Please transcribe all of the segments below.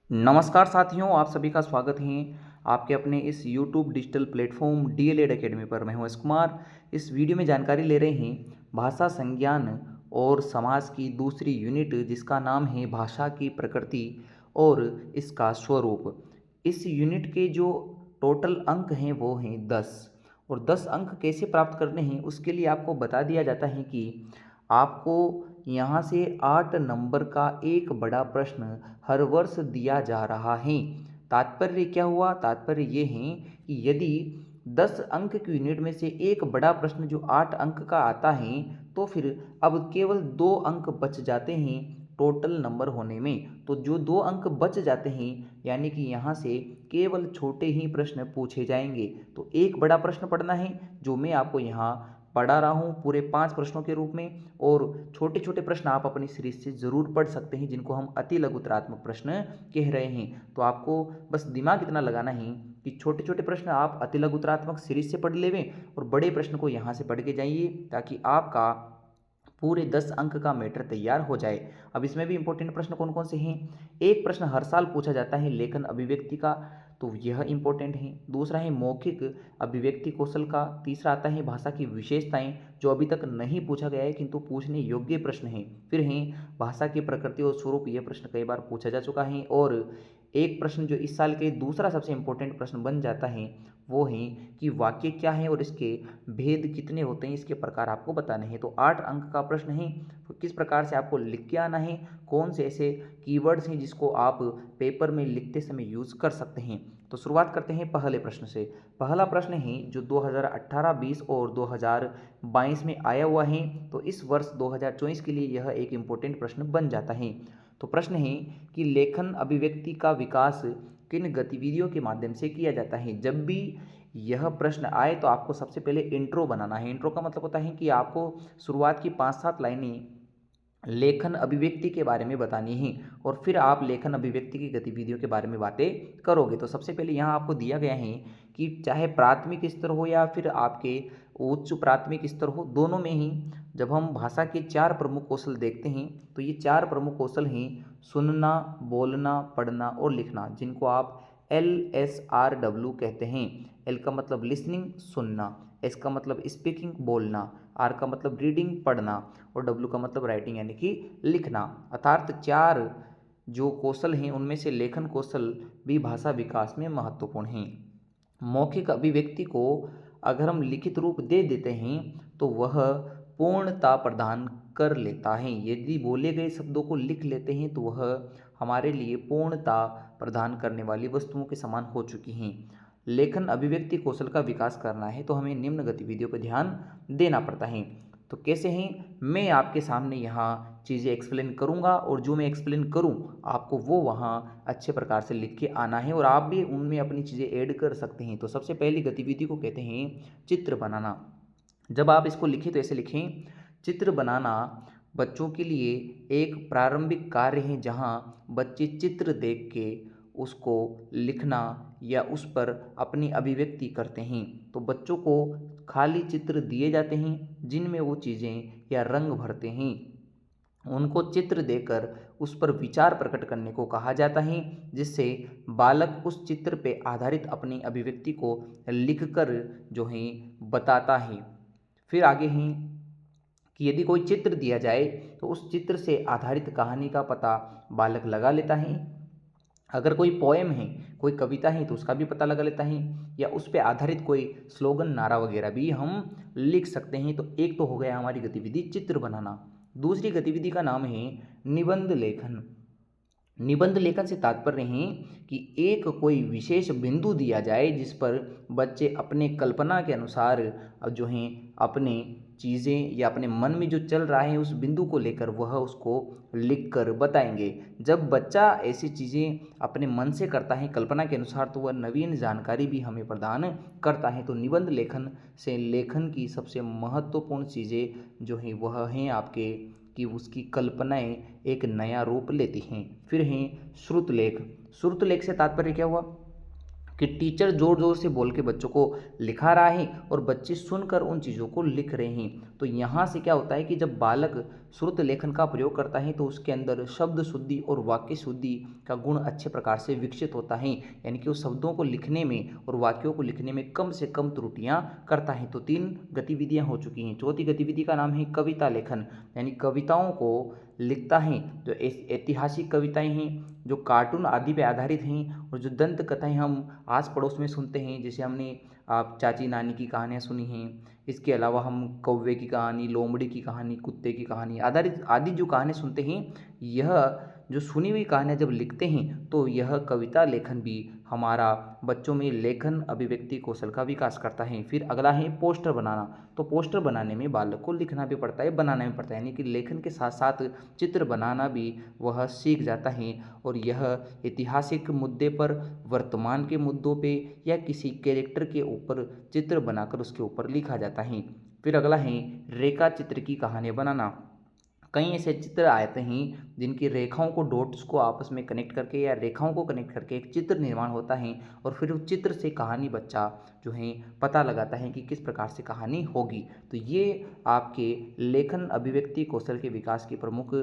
नमस्कार साथियों, आप सभी का स्वागत है आपके अपने इस YouTube digital platform DElEd academy पर। मैं हूं एस कुमार। इस वीडियो में जानकारी ले रहे हैं भाषा संज्ञान और समास की दूसरी यूनिट, जिसका नाम है भाषा की प्रकृति और इसका स्वरूप। इस यूनिट के जो टोटल अंक हैं वो हैं 10, और 10 अंक कैसे प्राप्त करने हैं उसके लिए आपको बता दिया जाता है कि आपको यहाँ से 8 नंबर का एक बड़ा प्रश्न हर वर्ष दिया जा रहा है। तात्पर्य क्या हुआ? तात्पर्य ये है कि यदि 10 अंक की यूनिट में से एक बड़ा प्रश्न जो 8 अंक का आता है, तो फिर अब केवल 2 अंक बच जाते हैं टोटल नंबर होने में। तो जो 2 अंक बच जाते हैं, यानी कि यहाँ से केवल छोटे ही प्रश्न पूछे जाएंगे। तो एक बड़ा प्रश्न पढ़ना है जो मैं आपको यहाँ पढ़ा रहा हूँ पूरे 5 प्रश्नों के रूप में, और छोटे छोटे प्रश्न आप अपनी सीरीज से ज़रूर पढ़ सकते हैं, जिनको हम अति लघुतरात्मक प्रश्न कह रहे हैं। तो आपको बस दिमाग इतना लगाना है कि छोटे छोटे प्रश्न आप अति लघुतरात्मक सीरीज से पढ़ लेवें और बड़े प्रश्न को यहाँ से पढ़ के जाइए, ताकि आपका पूरे 10 अंक का मैटर तैयार हो जाए। अब इसमें भी इंपॉर्टेंट प्रश्न कौन कौन से हैं? एक प्रश्न हर साल पूछा जाता है लेखन अभिव्यक्ति का, तो यह इंपॉर्टेंट है। दूसरा है मौखिक अभिव्यक्ति कौशल का। तीसरा आता है भाषा की विशेषताएं, जो अभी तक नहीं पूछा गया है किंतु पूछने योग्य प्रश्न है। फिर है भाषा की प्रकृति और स्वरूप, यह प्रश्न कई बार पूछा जा चुका है। और एक प्रश्न जो इस साल के दूसरा सबसे इंपॉर्टेंट प्रश्न बन जाता है, वो है कि वाक्य क्या है और इसके भेद कितने होते हैं, इसके प्रकार आपको बताने हैं। तो 8 अंक का प्रश्न है, तो किस प्रकार से आपको लिख के आना है, कौन से ऐसे कीवर्ड्स हैं जिसको आप पेपर में लिखते समय यूज कर सकते हैं। तो शुरुआत करते हैं पहले प्रश्न से। पहला प्रश्न है जो 2018-20 और 2022 में आया हुआ है, तो इस वर्ष 2024 के लिए यह एक इम्पोर्टेंट प्रश्न बन जाता है। तो प्रश्न है कि लेखन अभिव्यक्ति का विकास किन गतिविधियों के माध्यम से किया जाता है। जब भी यह प्रश्न आए तो आपको सबसे पहले इंट्रो बनाना है। इंट्रो का मतलब होता है कि आपको शुरुआत की 5-7 लाइनें लेखन अभिव्यक्ति के बारे में बतानी है, और फिर आप लेखन अभिव्यक्ति की गतिविधियों के बारे में बातें करोगे। तो सबसे पहले यहाँ आपको दिया गया है कि चाहे प्राथमिक स्तर हो या फिर आपके उच्च प्राथमिक स्तर हो, दोनों में ही जब हम भाषा के 4 प्रमुख कौशल देखते हैं, तो ये 4 प्रमुख कौशल हैं सुनना, बोलना, पढ़ना और लिखना, जिनको आप LSRW कहते हैं। एल का मतलब लिसनिंग सुनना, एस का मतलब स्पीकिंग बोलना, आर का मतलब रीडिंग पढ़ना, और डब्ल्यू का मतलब राइटिंग यानी कि लिखना। अर्थात 4 जो कौशल हैं उनमें से लेखन कौशल भी भाषा विकास में महत्वपूर्ण हैं। मौखिक अभिव्यक्ति को अगर हम लिखित रूप दे देते हैं तो वह पूर्णता प्रदान कर लेता है। यदि बोले गए शब्दों को लिख लेते हैं तो वह हमारे लिए पूर्णता प्रदान करने वाली वस्तुओं के समान हो चुकी हैं। लेखन अभिव्यक्ति कौशल का विकास करना है तो हमें निम्न गतिविधियों पर ध्यान देना पड़ता है। तो कैसे हैं, मैं आपके सामने यहाँ चीज़ें एक्सप्लेन करूँगा, और जो मैं एक्सप्लेन करूँ आपको वो वहाँ अच्छे प्रकार से लिख के आना है, और आप भी उनमें अपनी चीज़ें ऐड कर सकते हैं। तो सबसे पहली गतिविधि को कहते हैं चित्र बनाना। जब आप इसको लिखें तो ऐसे लिखें, चित्र बनाना बच्चों के लिए एक प्रारंभिक कार्य है, जहाँ बच्चे चित्र देख के उसको लिखना या उस पर अपनी अभिव्यक्ति करते हैं। तो बच्चों को खाली चित्र दिए जाते हैं जिनमें वो चीज़ें या रंग भरते हैं। उनको चित्र देकर उस पर विचार प्रकट करने को कहा जाता है, जिससे बालक उस चित्र पे आधारित अपनी अभिव्यक्ति को लिखकर जो है बताता है। फिर आगे हैं कि यदि कोई चित्र दिया जाए तो उस चित्र से आधारित कहानी का पता बालक लगा लेता है। अगर कोई पोएम है, कोई कविता है, तो उसका भी पता लगा लेता है, या उस पर आधारित कोई स्लोगन, नारा वगैरह भी हम लिख सकते हैं। तो एक तो हो गया हमारी गतिविधि चित्र बनाना। दूसरी गतिविधि का नाम है निबंध लेखन। निबंध लेखन से तात्पर्य है कि एक कोई विशेष बिंदु दिया जाए जिस पर बच्चे अपने कल्पना के अनुसार जो हैं अपने चीज़ें या अपने मन में जो चल रहा है उस बिंदु को लेकर वह उसको लिख कर बताएंगे। जब बच्चा ऐसी चीज़ें अपने मन से करता है कल्पना के अनुसार, तो वह नवीन जानकारी भी हमें प्रदान करता है। तो निबंध लेखन से लेखन की सबसे महत्वपूर्ण चीज़ें जो हैं वह हैं आपके कि उसकी कल्पनाएं एक नया रूप लेती हैं। फिर हैं श्रुतलेख। श्रुतलेख से तात्पर्य क्या हुआ कि टीचर जोर जोर से बोल के बच्चों को लिखा रहा है और बच्चे सुनकर उन चीज़ों को लिख रहे हैं। तो यहाँ से क्या होता है कि जब बालक श्रुत लेखन का प्रयोग करता है तो उसके अंदर शब्द शुद्धि और वाक्य शुद्धि का गुण अच्छे प्रकार से विकसित होता है, यानी कि उस शब्दों को लिखने में और वाक्यों को लिखने में कम से कम त्रुटियां करता है। तो 3 गतिविधियां हो चुकी हैं। चौथी गतिविधि का नाम है कविता लेखन, यानी कविताओं को लिखता है। जो ऐतिहासिक कविताएं हैं, जो कार्टून आदि पे आधारित हैं, और जो दंत कथाएं हम आस पड़ोस में सुनते हैं, जैसे हमने आप चाची नानी की कहानियाँ सुनी हैं, इसके अलावा हम कौवे की कहानी, लोमड़ी की कहानी, कुत्ते की कहानी आधारित आदि जो कहानियाँ सुनते हैं, यह जो सुनी हुई कहानियाँ जब लिखते हैं तो यह कविता लेखन भी हमारा बच्चों में लेखन अभिव्यक्ति कौशल का विकास करता है। फिर अगला है पोस्टर बनाना। तो पोस्टर बनाने में बालक को लिखना भी पड़ता है, बनाना भी पड़ता है, यानी कि लेखन के साथ साथ चित्र बनाना भी वह सीख जाता है। और यह ऐतिहासिक मुद्दे पर, वर्तमान के मुद्दों पे या किसी कैरेक्टर के ऊपर चित्र बनाकर उसके ऊपर लिखा जाता है। फिर अगला है रेखा चित्र की कहानी बनाना। कई ऐसे चित्र आते हैं जिनकी रेखाओं को, डॉट्स को आपस में कनेक्ट करके या रेखाओं को कनेक्ट करके एक चित्र निर्माण होता है, और फिर उस चित्र से कहानी बच्चा जो है पता लगाता है कि किस प्रकार से कहानी होगी। तो ये आपके लेखन अभिव्यक्ति कौशल के विकास की प्रमुख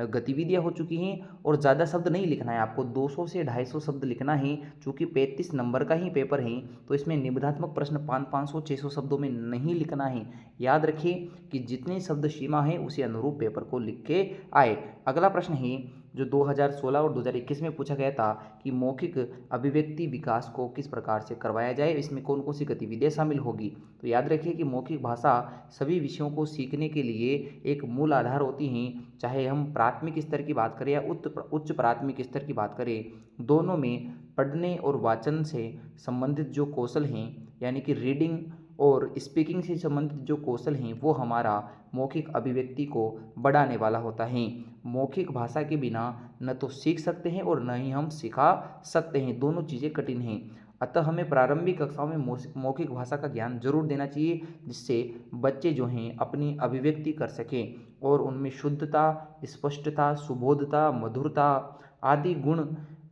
गतिविधियां हो चुकी हैं। और ज़्यादा शब्द नहीं लिखना है आपको, 200 से 250 शब्द लिखना है। चूँकि 35 नंबर का ही पेपर है तो इसमें निबंधात्मक प्रश्न 500-600 शब्दों में नहीं लिखना है। याद रखिए कि जितनी शब्द सीमा है उसी अनुरूप पेपर को लिख के आए। अगला प्रश्न है जो 2016 और 2021 में पूछा गया था कि मौखिक अभिव्यक्ति विकास को किस प्रकार से करवाया जाए, इसमें कौन कौन सी गतिविधियां शामिल होगी। तो याद रखिए कि मौखिक भाषा सभी विषयों को सीखने के लिए एक मूल आधार होती हैं। चाहे हम प्राथमिक स्तर की बात करें या उच्च प्राथमिक स्तर की बात करें, दोनों में पढ़ने और वाचन से संबंधित जो कौशल हैं, यानी कि रीडिंग और स्पीकिंग से संबंधित जो कौशल हैं, वो हमारा मौखिक अभिव्यक्ति को बढ़ाने वाला होता है। मौखिक भाषा के बिना न तो सीख सकते हैं और न ही हम सिखा सकते हैं, दोनों चीज़ें कठिन हैं। अतः हमें प्रारंभिक कक्षाओं में मौखिक भाषा का ज्ञान जरूर देना चाहिए, जिससे बच्चे जो हैं अपनी अभिव्यक्ति कर सकें और उनमें शुद्धता, स्पष्टता, सुबोधता, मधुरता आदि गुण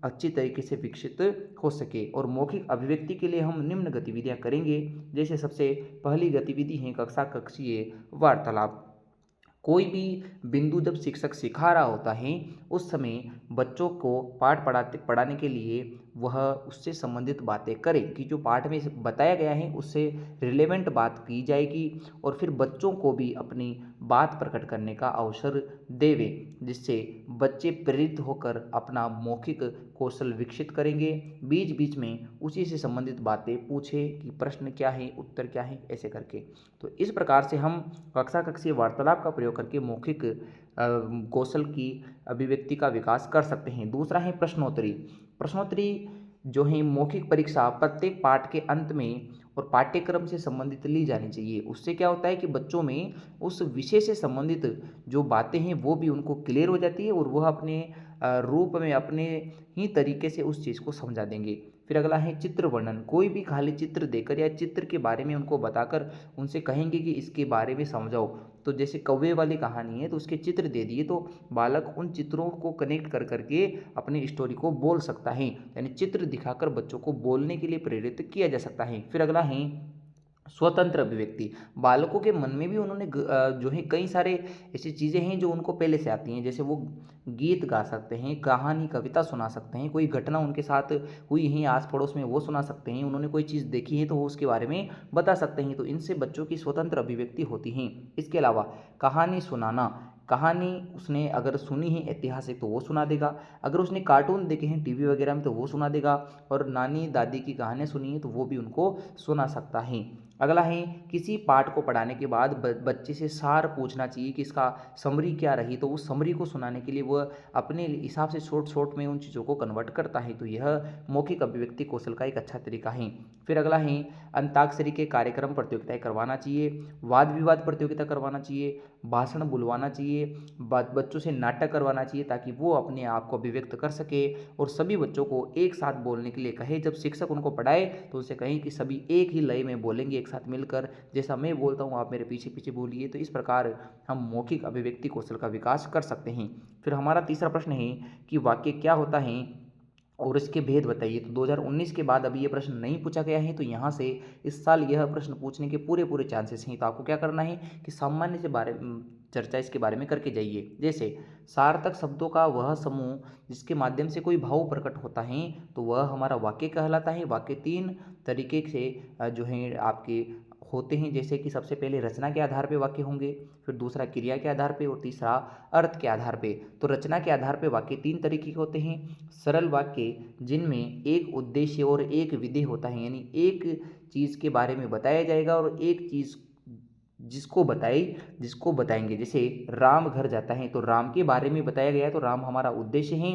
अच्छी तरीके से विकसित हो सके। और मौखिक अभिव्यक्ति के लिए हम निम्न गतिविधियां करेंगे। जैसे सबसे पहली गतिविधि है कक्षा कक्षीय वार्तालाप। कोई भी बिंदु जब शिक्षक सिखा रहा होता है उस समय बच्चों को पाठ पढ़ाने के लिए वह उससे संबंधित बातें करे कि जो पाठ में बताया गया है उससे रिलेवेंट बात की जाएगी, और फिर बच्चों को भी अपनी बात प्रकट करने का अवसर देवे, जिससे बच्चे प्रेरित होकर अपना मौखिक कौशल विकसित करेंगे। बीच बीच में उसी से संबंधित बातें पूछे कि प्रश्न क्या है, उत्तर क्या है, ऐसे करके। तो इस प्रकार से हम कक्षा कक्षीय वार्तालाप का प्रयोग करके मौखिक कौशल की अभिव्यक्ति का विकास कर सकते हैं। दूसरा है प्रश्नोत्तरी। प्रश्नोत्तरी जो है मौखिक परीक्षा प्रत्येक पाठ के अंत में और पाठ्यक्रम से संबंधित ली जानी चाहिए। उससे क्या होता है कि बच्चों में उस विषय से संबंधित जो बातें हैं वो भी उनको क्लियर हो जाती है और वह अपने रूप में अपने ही तरीके से उस चीज़ को समझा देंगे। फिर अगला है चित्र वर्णन। कोई भी खाली चित्र देकर या चित्र के बारे में उनको बताकर उनसे कहेंगे कि इसके बारे में समझाओ। तो जैसे कौवे वाली कहानी है तो उसके चित्र दे दिए तो बालक उन चित्रों को कनेक्ट कर करके अपनी स्टोरी को बोल सकता है, यानी चित्र दिखाकर बच्चों को बोलने के लिए प्रेरित किया जा सकता है। फिर अगला है स्वतंत्र अभिव्यक्ति। बालकों के मन में भी उन्होंने जो है कई सारे ऐसी चीज़ें हैं जो उनको पहले से आती हैं, जैसे वो गीत गा सकते हैं, कहानी कविता सुना सकते हैं, कोई घटना उनके साथ हुई है आस पड़ोस में वो सुना सकते हैं, उन्होंने कोई चीज़ देखी है तो वो उसके बारे में बता सकते हैं। तो इनसे बच्चों की स्वतंत्र अभिव्यक्ति होती है। इसके अलावा कहानी सुनाना। कहानी उसने अगर सुनी है ऐतिहासिक तो वो सुना देगा, अगर उसने कार्टून देखे हैं टीवी वगैरह में तो वो सुना देगा, और नानी दादी की कहानियाँ सुनी है तो वो भी उनको सुना सकता है। अगला है किसी पाठ को पढ़ाने के बाद बच्चे से सार पूछना चाहिए कि इसका समरी क्या रही, तो उस समरी को सुनाने के लिए वह अपने हिसाब से शॉर्ट शॉर्ट में उन चीज़ों को कन्वर्ट करता है। तो यह मौखिक अभिव्यक्ति कौशल का एक अच्छा तरीका है। फिर अगला है अंताक्षरी के कार्यक्रम प्रतियोगिताएं करवाना चाहिए, वाद विवाद प्रतियोगिता करवाना चाहिए, भाषण बुलवाना चाहिए, बच्चों से नाटक करवाना चाहिए ताकि वो अपने आप को अभिव्यक्त कर सके, और सभी बच्चों को एक साथ बोलने के लिए कहे। जब शिक्षक उनको पढ़ाए तो उनसे कहें कि सभी एक ही लय में बोलेंगे, एक साथ मिलकर, जैसा मैं बोलता हूँ आप मेरे पीछे पीछे बोलिए। तो इस प्रकार हम मौखिक अभिव्यक्ति कौशल का विकास कर सकते हैं। फिर हमारा तीसरा प्रश्न है कि वाक्य क्या होता है। और इसके भेद बताइए। तो 2019 के बाद अभी ये प्रश्न नहीं पूछा गया है, तो यहाँ से इस साल यह प्रश्न पूछने के पूरे पूरे चांसेस हैं। तो आपको क्या करना है कि सामान्य से चर्चा इसके बारे में करके जाइए। जैसे सार्थक शब्दों का वह समूह जिसके माध्यम से कोई भाव प्रकट होता है तो वह हमारा वाक्य कहलाता है। वाक्य तीन तरीके से जो है आपके होते हैं, जैसे कि सबसे पहले रचना के आधार पे वाक्य होंगे, फिर दूसरा क्रिया के आधार पे और तीसरा अर्थ के आधार पे। तो रचना के आधार पे वाक्य तीन तरीके के होते हैं। सरल वाक्य जिनमें एक उद्देश्य और एक विधेय होता है, यानी एक चीज़ के बारे में बताया जाएगा और एक चीज़ जिसको बताएंगे। जैसे राम घर जाता है तो राम के बारे में बताया गया है, तो राम हमारा उद्देश्य है,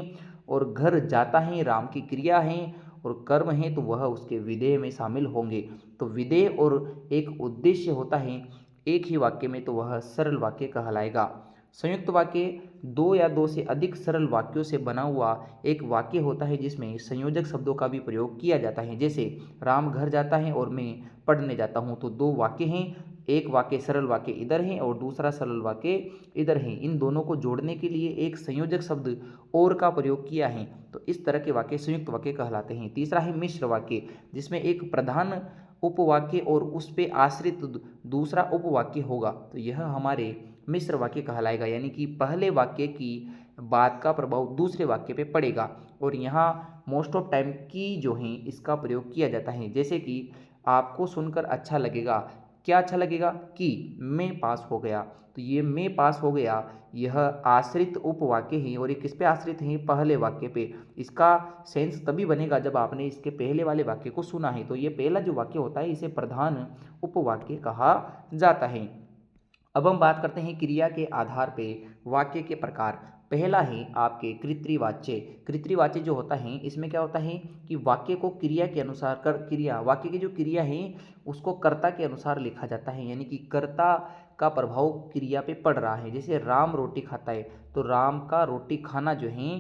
और घर जाता है राम की क्रिया है, और कर्म है तो वह उसके विधेय में शामिल होंगे। तो विधेय और एक उद्देश्य होता है एक ही वाक्य में, तो वह सरल वाक्य कहलाएगा। संयुक्त वाक्य दो या दो से अधिक सरल वाक्यों से बना हुआ एक वाक्य होता है जिसमें संयोजक शब्दों का भी प्रयोग किया जाता है। जैसे राम घर जाता है और मैं पढ़ने जाता हूँ, तो दो वाक्य हैं, एक वाक्य सरल वाक्य इधर है और दूसरा सरल वाक्य इधर है। इन दोनों को जोड़ने के लिए एक संयोजक शब्द और का प्रयोग किया है, तो इस तरह के वाक्य संयुक्त वाक्य कहलाते हैं। तीसरा है मिश्र वाक्य, जिसमें एक प्रधान उपवाक्य और उस पे आश्रित दूसरा उपवाक्य होगा, तो यह हमारे मिश्र वाक्य कहलाएगा। यानी कि पहले वाक्य की बात का प्रभाव दूसरे वाक्य पे पड़ेगा, और यहाँ मोस्ट ऑफ टाइम की जो है इसका प्रयोग किया जाता है। जैसे कि आपको सुनकर अच्छा लगेगा, क्या अच्छा लगेगा कि मैं पास हो गया, तो ये मैं पास हो गया यह आश्रित उपवाक्य है, और ये किस पे आश्रित है, पहले वाक्य पे। इसका सेंस तभी बनेगा जब आपने इसके पहले वाले वाक्य को सुना है। तो ये पहला जो वाक्य होता है इसे प्रधान उपवाक्य कहा जाता है। अब हम बात करते हैं क्रिया के आधार पे वाक्य के प्रकार। पहला है आपके कृत्रिवाच्य। कृत्रिवाच्य जो होता है इसमें क्या होता है कि वाक्य को क्रिया के अनुसार वाक्य की जो क्रिया है उसको कर्ता के अनुसार लिखा जाता है, यानी कि कर्ता का प्रभाव क्रिया पे पड़ रहा है। जैसे राम रोटी खाता है, तो राम का रोटी खाना जो है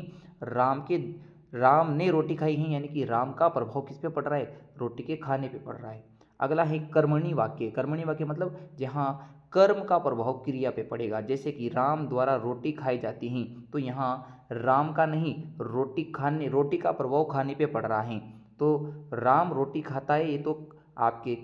राम ने रोटी खाई है, यानी कि राम का प्रभाव किस पे पड़ रहा है, रोटी के खाने पे पड़ रहा है। अगला है कर्मणी वाक्य। कर्मणी वाक्य मतलब जहाँ कर्म का प्रभाव क्रिया पे पड़ेगा। जैसे कि राम द्वारा रोटी खाई जाती है, तो यहाँ राम का नहीं रोटी का प्रभाव खाने पे पड़ रहा है। तो राम रोटी खाता है, ये तो आपके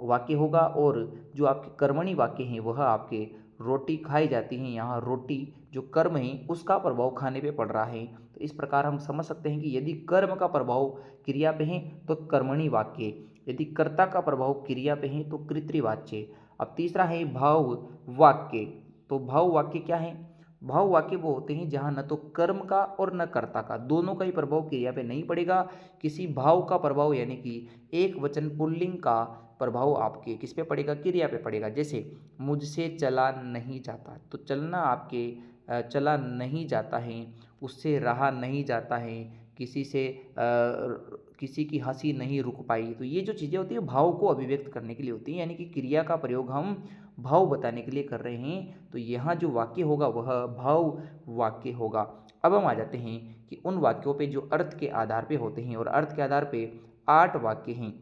वाक्य होगा, और जो आपके कर्मणी वाक्य हैं वह आपके रोटी खाई जाती हैं, यहाँ रोटी जो कर्म है उसका प्रभाव खाने पे पड़ रहा है। तो इस प्रकार हम समझ सकते हैं कि यदि कर्म का प्रभाव क्रिया पे है तो कर्मणी वाक्य, यदि कर्ता का प्रभाव क्रिया पे है तो कृत्रिवाच्य। अब तीसरा है भाव वाक्य। तो भाव वाक्य क्या है, भाव वाक्य वो होते हैं जहाँ न तो कर्म का और न कर्ता का दोनों का ही प्रभाव क्रिया पे नहीं पड़ेगा, किसी भाव का प्रभाव यानी कि एक वचन पुल्लिंग का प्रभाव आपके किस पे पड़ेगा, क्रिया पे पड़ेगा। जैसे मुझसे चला नहीं जाता, तो चलना आपके चला नहीं जाता है, उससे रहा नहीं जाता है, किसी की हंसी नहीं रुक पाई। तो ये जो चीज़ें होती है भाव को अभिव्यक्त करने के लिए होती हैं, यानी कि क्रिया का प्रयोग हम भाव बताने के लिए कर रहे हैं। तो यहाँ जो वाक्य होगा वह भाव वाक्य होगा। अब हम आ जाते हैं कि उन वाक्यों पे जो अर्थ के आधार पे होते हैं, और अर्थ के आधार पे 8 वाक्य हैं,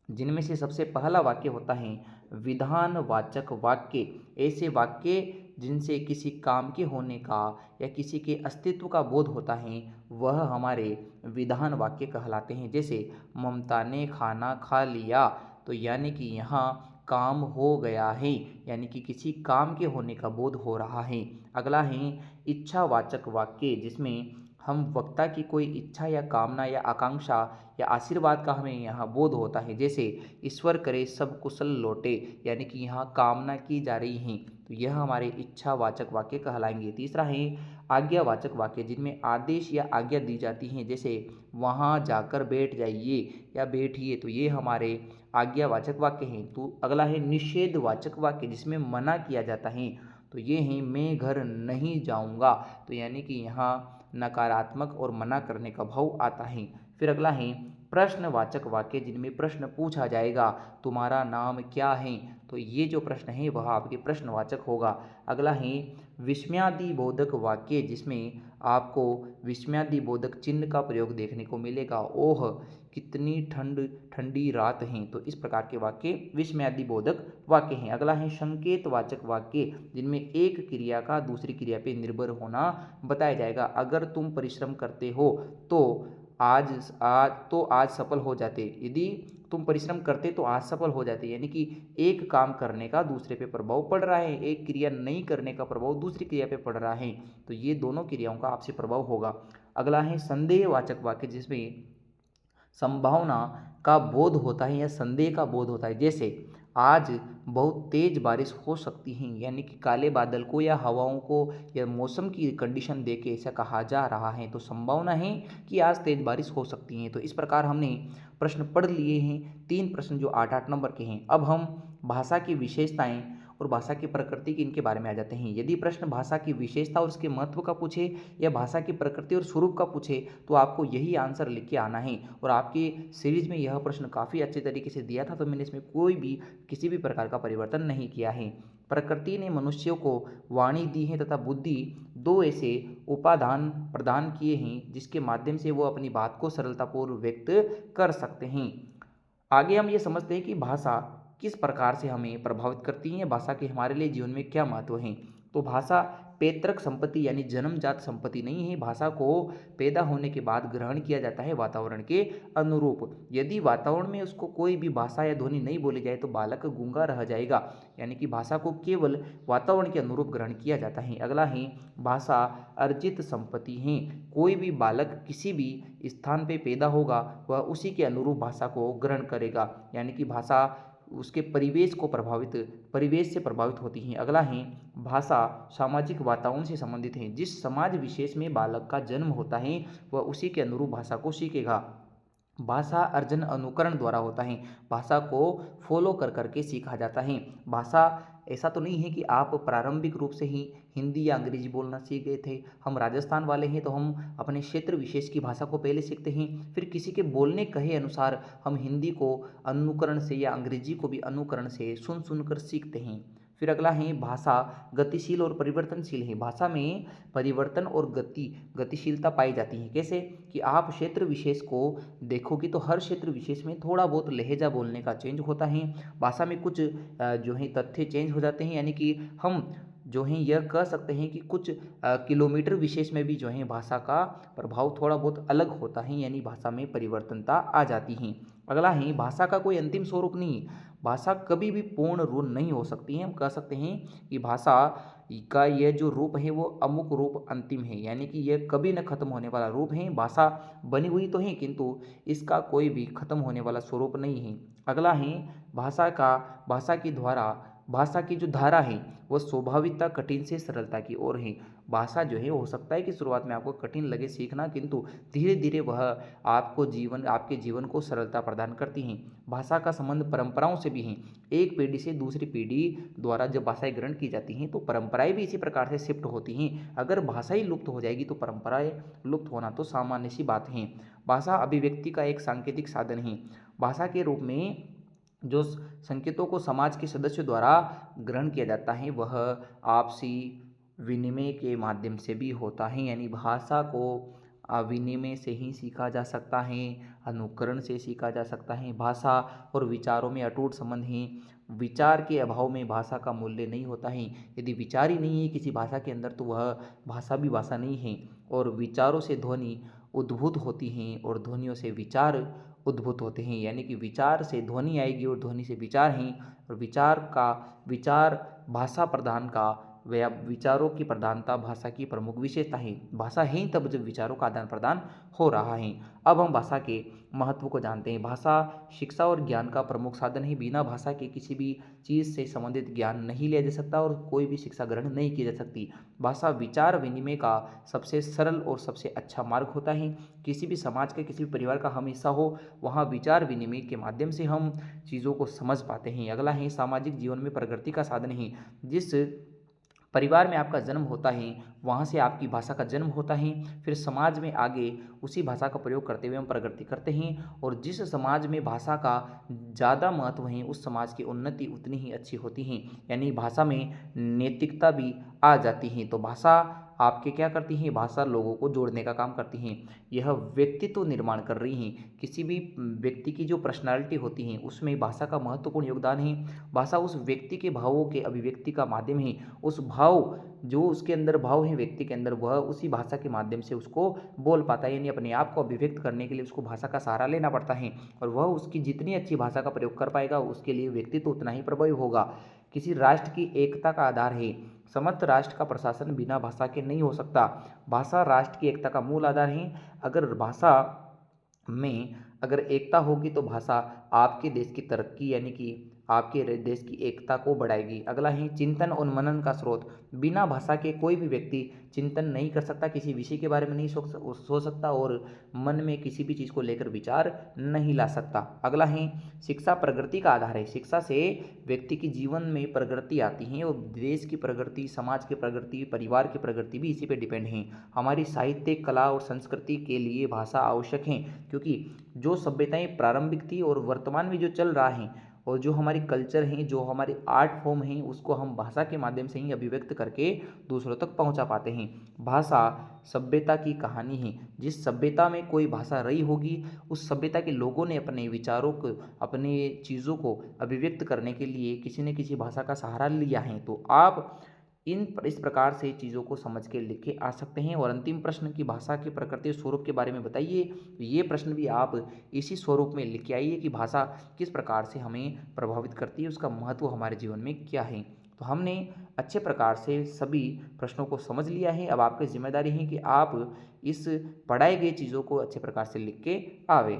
जिनमें से सबसे पहला वाक्य होता है विधानवाचक वाक्य। ऐसे वाक्य जिनसे किसी काम के होने का या किसी के अस्तित्व का बोध होता है वह हमारे विधान वाक्य कहलाते हैं। जैसे ममता ने खाना खा लिया, तो यानी कि यहाँ काम हो गया है, यानी कि किसी काम के होने का बोध हो रहा है। अगला है इच्छावाचक वाक्य, जिसमें हम वक्ता की कोई इच्छा या कामना या आकांक्षा या आशीर्वाद का हमें यहाँ बोध होता है। जैसे ईश्वर करे सब कुशल लौटे, यानी कि यहाँ कामना की जा रही है, तो यह हमारे इच्छावाचक वाक्य कहलाएंगे। तीसरा है आज्ञावाचक वाक्य, जिनमें आदेश या आज्ञा दी जाती हैं। जैसे वहाँ जाकर बैठ जाइए या बैठिए, तो ये हमारे आज्ञावाचक वाक्य हैं। तो अगला है निषेधवाचक वाक्य, जिसमें मना किया जाता है। तो ये हैं मैं घर नहीं जाऊँगा, तो यानी कि यहाँ नकारात्मक और मना करने का भाव आता है। फिर अगला है प्रश्नवाचक वाक्य जिनमें प्रश्न पूछा जाएगा, तुम्हारा नाम क्या है, तो ये जो प्रश्न है वह आपके प्रश्नवाचक होगा। अगला है विस्मयादिबोधक वाक्य, जिसमें आपको विस्मयादिबोधक चिन्ह का प्रयोग देखने को मिलेगा। ओह कितनी ठंडी रात है, तो इस प्रकार के वाक्य विस्मयादिबोधक वाक्य हैं। अगला है संकेतवाचक वाक्य, जिनमें एक क्रिया का दूसरी क्रिया पे निर्भर होना बताया जाएगा। अगर तुम परिश्रम करते हो तो आज सफल हो जाते, यदि तुम परिश्रम करते तो आज सफल हो जाते, यानी कि एक काम करने का दूसरे पे प्रभाव पड़ रहा है, एक क्रिया नहीं करने का प्रभाव दूसरी क्रिया पे पड़ रहा है, तो ये दोनों क्रियाओं का आपसे प्रभाव होगा। अगला है संदेहवाचक वाक्य, जिसमें संभावना का बोध होता है या संदेह का बोध होता है। जैसे आज बहुत तेज बारिश हो सकती है, यानी कि काले बादल को या हवाओं को या मौसम की कंडीशन देख के ऐसा कहा जा रहा है, तो संभावना है कि आज तेज बारिश हो सकती है। तो इस प्रकार हमने प्रश्न पढ़ लिए हैं, 3 प्रश्न जो 8-8 नंबर के हैं। अब हम भाषा की विशेषताएं और भाषा की प्रकृति की इनके बारे में आ जाते हैं। यदि प्रश्न भाषा की विशेषता और उसके महत्व का पूछे या भाषा की प्रकृति और स्वरूप का पूछे, तो आपको यही आंसर लिख के आना है। और आपकी सीरीज में यह प्रश्न काफ़ी अच्छे तरीके से दिया था, तो मैंने इसमें कोई भी किसी भी प्रकार का परिवर्तन नहीं किया है। प्रकृति ने मनुष्यों को वाणी दी है तथा बुद्धि 2 ऐसे उपादान प्रदान किए हैं जिसके माध्यम से वो अपनी बात को सरलतापूर्वक व्यक्त कर सकते हैं। आगे हम ये समझते हैं कि भाषा किस प्रकार से हमें प्रभावित करती है, भाषा के हमारे लिए जीवन में क्या महत्व है। तो भाषा पैतृक संपत्ति यानी जन्मजात संपत्ति नहीं है। भाषा को पैदा होने के बाद ग्रहण किया जाता है वातावरण के अनुरूप। यदि वातावरण में उसको कोई भी भाषा या ध्वनि नहीं बोली जाए तो बालक गूंगा रह जाएगा, यानी कि भाषा को केवल वातावरण के अनुरूप ग्रहण किया जाता है। अगला है भाषा अर्जित संपत्ति है। कोई भी बालक किसी भी स्थान पे पैदा होगा वह उसी के अनुरूप भाषा को ग्रहण करेगा, यानी कि भाषा उसके परिवेश से प्रभावित होती हैं। अगला है भाषा सामाजिक वातावरण से संबंधित है। जिस समाज विशेष में बालक का जन्म होता है वह उसी के अनुरूप भाषा को सीखेगा। भाषा अर्जन अनुकरण द्वारा होता है। भाषा को फॉलो कर करके सीखा जाता है। भाषा ऐसा तो नहीं है कि आप प्रारंभिक रूप से ही हिंदी या अंग्रेजी बोलना सीख गए थे। हम राजस्थान वाले हैं तो हम अपने क्षेत्र विशेष की भाषा को पहले सीखते हैं, फिर किसी के बोलने कहे अनुसार हम हिंदी को अनुकरण से या अंग्रेजी को भी अनुकरण से सुन सुनकर सीखते हैं। फिर अगला है भाषा गतिशील और परिवर्तनशील है। भाषा में परिवर्तन और गतिशीलता पाई जाती है। कैसे कि आप क्षेत्र विशेष को देखोगे तो हर क्षेत्र विशेष में थोड़ा बहुत लहजा बोलने का चेंज होता है। भाषा में कुछ जो है तथ्य चेंज हो जाते हैं, यानी कि हम जो है यह कह सकते हैं कि कुछ किलोमीटर विशेष में भी जो है भाषा का प्रभाव थोड़ा बहुत अलग होता है, यानी भाषा में परिवर्तनता आ जाती है। अगला है भाषा का कोई अंतिम स्वरूप नहीं। भाषा कभी भी पूर्ण रूप नहीं हो सकती है। हम कह सकते हैं कि भाषा का यह जो रूप है वो अमुक रूप अंतिम है, यानी कि यह कभी न खत्म होने वाला रूप है। भाषा बनी हुई तो है किंतु इसका कोई भी खत्म होने वाला स्वरूप नहीं है। अगला है भाषा की जो धारा है वह स्वाभाविकता कठिन से सरलता की ओर है। भाषा जो है हो सकता है कि शुरुआत में आपको कठिन लगे सीखना, किंतु धीरे धीरे वह आपके जीवन को सरलता प्रदान करती हैं। भाषा का संबंध परंपराओं से भी है। एक पीढ़ी से दूसरी पीढ़ी द्वारा जब भाषाएं ग्रहण की जाती हैं तो परंपराएं भी इसी प्रकार से शिफ्ट होती हैं। अगर भाषा ही लुप्त हो जाएगी तो परंपराएं लुप्त होना तो सामान्य सी बात है। भाषा अभिव्यक्ति का एक सांकेतिक साधन है। भाषा के रूप में जो संकेतों को समाज के सदस्यों द्वारा ग्रहण किया जाता है वह आपसी विनिमय के माध्यम से भी होता है, यानी भाषा को विनिमय से ही सीखा जा सकता है, अनुकरण से सीखा जा सकता है। भाषा और विचारों में अटूट संबंध है। विचार के अभाव में भाषा का मूल्य नहीं होता है। यदि विचार ही नहीं है किसी भाषा के अंदर तो वह भाषा भी भाषा नहीं है। और विचारों से ध्वनि उद्भूत होती हैं और ध्वनियों से विचार उद्भूत होते हैं, यानी कि विचार से ध्वनि आएगी और ध्वनि से विचार हैं। और विचार भाषा प्रधान का व विचारों की प्रधानता भाषा की प्रमुख विशेषता है। भाषा है ही तब जब विचारों का आदान प्रदान हो रहा है। अब हम भाषा के महत्व को जानते हैं। भाषा शिक्षा और ज्ञान का प्रमुख साधन है। बिना भाषा के किसी भी चीज़ से संबंधित ज्ञान नहीं लिया जा सकता और कोई भी शिक्षा ग्रहण नहीं की जा सकती। भाषा विचार विनिमय का सबसे सरल और सबसे अच्छा मार्ग होता है। किसी भी समाज के किसी भी परिवार का हम हिस्सा हो वहाँ विचार विनिमय के माध्यम से हम चीज़ों को समझ पाते हैं। अगला है सामाजिक जीवन में प्रगति का साधन है। जिस परिवार में आपका जन्म होता है, वहाँ से आपकी भाषा का जन्म होता है, फिर समाज में आगे उसी भाषा का प्रयोग करते हुए हम प्रगति करते हैं और जिस समाज में भाषा का ज़्यादा महत्व है उस समाज की उन्नति उतनी ही अच्छी होती है। यानी भाषा में नैतिकता भी आ जाती है। तो भाषा आपके क्या करती है, भाषा लोगों को जोड़ने का काम करती है। यह व्यक्तित्व निर्माण कर रही है। किसी भी व्यक्ति की जो पर्सनालिटी होती है उसमें भाषा का महत्वपूर्ण योगदान है। भाषा उस व्यक्ति के भावों के अभिव्यक्ति का माध्यम है। उस भाव जो उसके अंदर भाव है व्यक्ति के अंदर, वह उसी भाषा के माध्यम से उसको बोल पाता है। यानी अपने आप को अभिव्यक्त करने के लिए उसको भाषा का सहारा लेना पड़ता है और वह उसकी जितनी अच्छी भाषा का प्रयोग कर पाएगा उसके लिए व्यक्तित्व उतना ही प्रभावी होगा। किसी राष्ट्र की एकता का आधार है। समस्त राष्ट्र का प्रशासन बिना भाषा के नहीं हो सकता। भाषा राष्ट्र की एकता का मूल आधार है। अगर भाषा में अगर एकता होगी तो भाषा आपके देश की तरक्की यानी कि आपके देश की एकता को बढ़ाएगी। अगला है चिंतन और मनन का स्रोत। बिना भाषा के कोई भी व्यक्ति चिंतन नहीं कर सकता, किसी विषय के बारे में नहीं सोच सकता और मन में किसी भी चीज़ को लेकर विचार नहीं ला सकता। अगला है शिक्षा प्रगति का आधार है। शिक्षा से व्यक्ति की जीवन में प्रगति आती है और देश की प्रगति, समाज की प्रगति, परिवार की प्रगति भी इसी पे डिपेंड है। हमारी साहित्य, कला और संस्कृति के लिए भाषा आवश्यक है क्योंकि जो सभ्यताएं प्रारंभिक थी और वर्तमान में जो चल रहा है और जो हमारी कल्चर हैं, जो हमारी आर्ट फॉर्म हैं, उसको हम भाषा के माध्यम से ही अभिव्यक्त करके दूसरों तक पहुंचा पाते हैं। भाषा सभ्यता की कहानी है। जिस सभ्यता में कोई भाषा रही होगी उस सभ्यता के लोगों ने अपने विचारों को, अपने चीज़ों को अभिव्यक्त करने के लिए किसी न किसी भाषा का सहारा लिया है। तो आप इस प्रकार से चीज़ों को समझ के लिख के आ सकते हैं। और अंतिम प्रश्न की भाषा के प्रकृति स्वरूप के बारे में बताइए। ये प्रश्न भी आप इसी स्वरूप में लिख के आइए कि भाषा किस प्रकार से हमें प्रभावित करती है, उसका महत्व हमारे जीवन में क्या है। तो हमने अच्छे प्रकार से सभी प्रश्नों को समझ लिया है। अब आपकी जिम्मेदारी है कि आप इस पढ़ाई गई चीज़ों को अच्छे प्रकार से लिख के आवे।